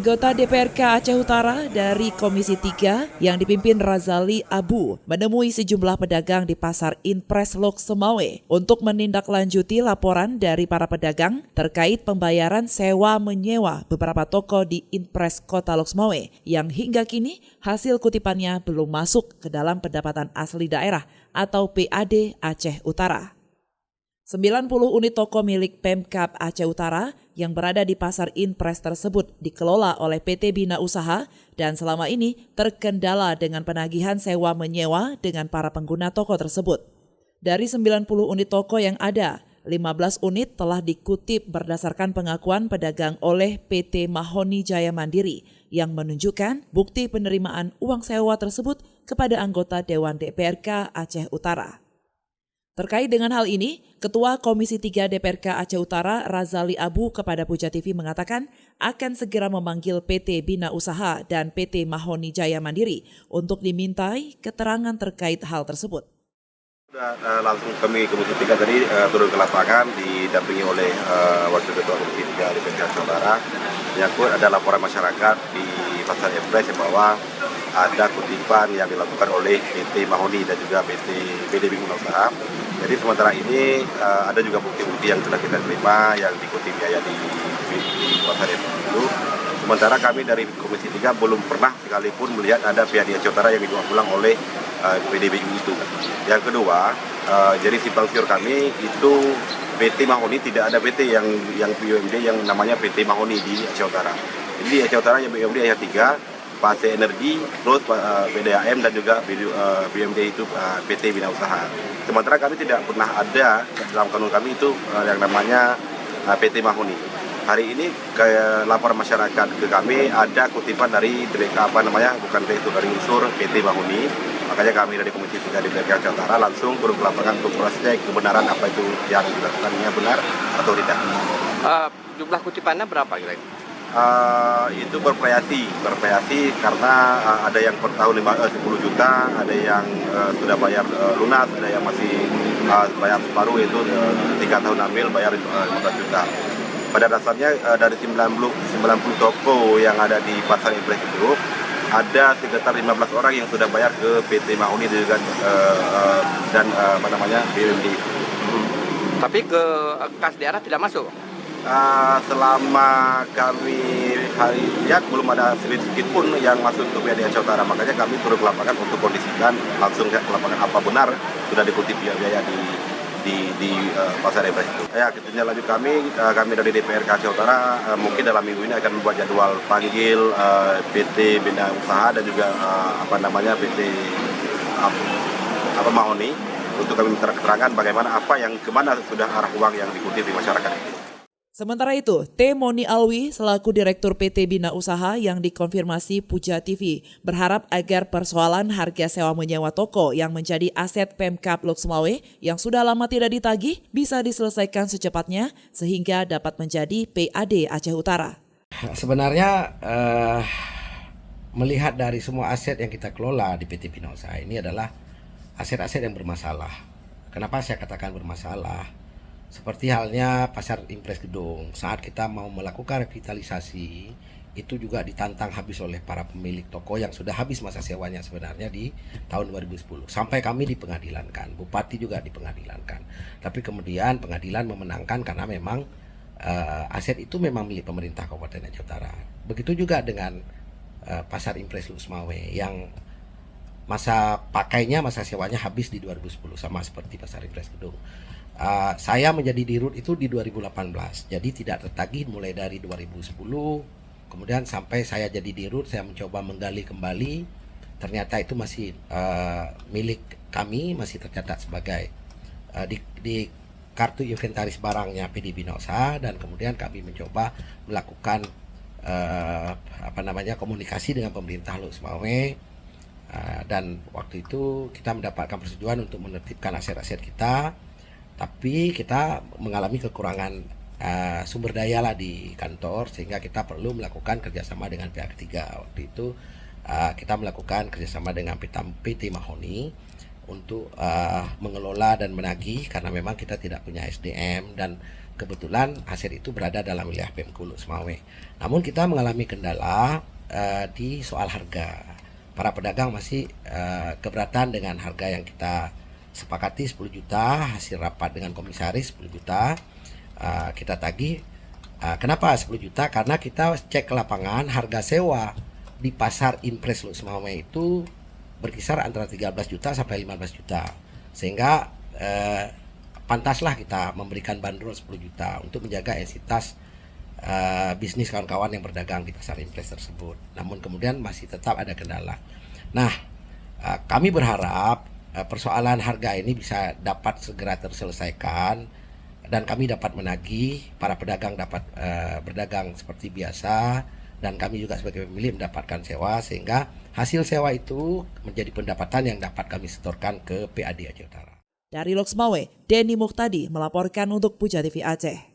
Anggota DPRK Aceh Utara dari Komisi 3 yang dipimpin Razali Abu menemui sejumlah pedagang di Pasar Inpres Lok Semawe untuk menindaklanjuti laporan dari para pedagang terkait pembayaran sewa menyewa beberapa toko di Inpres Kota Lok Semawe yang hingga kini hasil kutipannya belum masuk ke dalam pendapatan asli daerah atau PAD Aceh Utara. 90 unit toko milik Pemkab Aceh Utara yang berada di Pasar Inpres tersebut dikelola oleh PT Bina Usaha dan selama ini terkendala dengan penagihan sewa menyewa dengan para pengguna toko tersebut. Dari 90 unit toko yang ada, 15 unit telah dikutip berdasarkan pengakuan pedagang oleh PT Mahoni Jaya Mandiri yang menunjukkan bukti penerimaan uang sewa tersebut kepada anggota Dewan DPRK Aceh Utara. Terkait dengan hal ini, Ketua Komisi 3 DPRK Aceh Utara Razali Abu kepada Puja TV mengatakan akan segera memanggil PT Bina Usaha dan PT Mahoni Jaya Mandiri untuk dimintai keterangan terkait hal tersebut. Langsung kami Komisi 3 tadi turun ke lapangan didampingi oleh Wakil Ketua Komisi 3 DPRK Aceh Utara. Menyangkut ada laporan masyarakat di Pasar Inpres bahwa ada kutipan yang dilakukan oleh PT Mahoni dan juga PT Bina Usaha. Jadi sementara ini ada juga bukti-bukti yang sudah kita terima yang dikutip biaya di Pasar Inpres itu. Sementara kami dari Komisi 3 belum pernah sekalipun melihat ada PAD Aceh Utara yang dibawa pulang oleh PDBU itu. Yang kedua, jadi simpang siur kami itu PT Mahoni tidak ada PT yang BUMD yang namanya PT Mahoni di Aceh Utara. Jadi di Aceh Utara yang BUMD hanya 3, Pase Energi, terus PDAM dan juga BUMD itu PT Bina Usaha. Sementara kami tidak pernah ada dalam kanun kami itu yang namanya PT Mahoni. Hari ini laporan masyarakat ke kami ada kutipan dari dari unsur PT Mahoni. Makanya kami dari Komisi 3 DPRK Aceh Utara langsung turun ke lapangan untuk cross-check kebenaran apa itu yang dilakukannya benar atau tidak. Jumlah kutipannya berapa kira-kira? Itu bervariasi karena ada yang per tahun 10 juta, ada yang sudah bayar lunas, ada yang masih bayar separuh itu 3 tahun ambil bayar 15 juta. Pada dasarnya dari 90 toko yang ada di Pasar Inpres itu ada sekitar 15 orang yang sudah bayar ke PT Mahoni dan BUMD. Tapi ke kas daerah tidak masuk? Selama kami hari lihat belum ada sedikit pun yang masuk ke PAD Aceh Utara. Makanya kami turun ke lapangan untuk kondisikan langsung ke lapangan apa benar sudah dikutip biaya di Pasar Inpres itu. Ya, kita lanjut kami dari DPRK Aceh Utara mungkin dalam minggu ini akan membuat jadwal panggil PT Bina Usaha dan juga PT Mahoni untuk kami minta keterangan bagaimana kemana sudah arah uang yang dikutip di masyarakat itu. Sementara itu, T. Moni Alwi selaku Direktur PT Bina Usaha yang dikonfirmasi Puja TV berharap agar persoalan harga sewa menyewa toko yang menjadi aset Pemkab Lok Semawe yang sudah lama tidak ditagih bisa diselesaikan secepatnya sehingga dapat menjadi PAD Aceh Utara. Sebenarnya melihat dari semua aset yang kita kelola di PT Bina Usaha ini adalah aset-aset yang bermasalah. Kenapa saya katakan bermasalah? Seperti halnya Pasar Inpres Gedung, saat kita mau melakukan revitalisasi, itu juga ditantang habis oleh para pemilik toko yang sudah habis masa sewanya sebenarnya di tahun 2010. Sampai kami dipengadilankan, Bupati juga dipengadilankan. Tapi kemudian pengadilan memenangkan karena memang aset itu memang milik pemerintah Kabupaten Aceh Utara. Begitu juga dengan Pasar Inpres Lok Semawe yang masa sewanya habis di 2010, sama seperti Pasar Inpres Gedung. Saya menjadi dirut itu di 2018, jadi tidak tertagih mulai dari 2010, kemudian sampai saya jadi dirut, saya mencoba menggali kembali, ternyata itu masih milik kami, masih tercatat sebagai di kartu inventaris barangnya PD Bina Usaha, dan kemudian kami mencoba melakukan komunikasi dengan pemerintah Lok Semawe, dan waktu itu kita mendapatkan persetujuan untuk menertibkan aset-aset kita. Tapi kita mengalami kekurangan sumber daya lah di kantor sehingga kita perlu melakukan kerjasama dengan pihak ketiga. Waktu itu kita melakukan kerjasama dengan PT Mahoni untuk mengelola dan menagih karena memang kita tidak punya SDM dan kebetulan aset itu berada dalam wilayah Pemko Lok Semawe. Namun kita mengalami kendala di soal harga. Para pedagang masih keberatan dengan harga yang kita sepakati 10 juta, hasil rapat dengan komisaris 10 juta. Kita tagih. Kenapa 10 juta? Karena kita cek ke lapangan harga sewa di pasar Impres Lok Semawe itu berkisar antara 13 juta sampai 15 juta. Sehingga pantaslah kita memberikan bandrol 10 juta untuk menjaga entitas bisnis kawan-kawan yang berdagang di pasar Impres tersebut. Namun kemudian masih tetap ada kendala. Nah, kami berharap persoalan harga ini bisa dapat segera terselesaikan dan kami dapat menagih, para pedagang dapat berdagang seperti biasa, dan kami juga sebagai pemilik mendapatkan sewa, sehingga hasil sewa itu menjadi pendapatan yang dapat kami setorkan ke PAD Aceh Utara. Dari Lok Semawe, Denny Muhtadi melaporkan untuk Puja TV Aceh.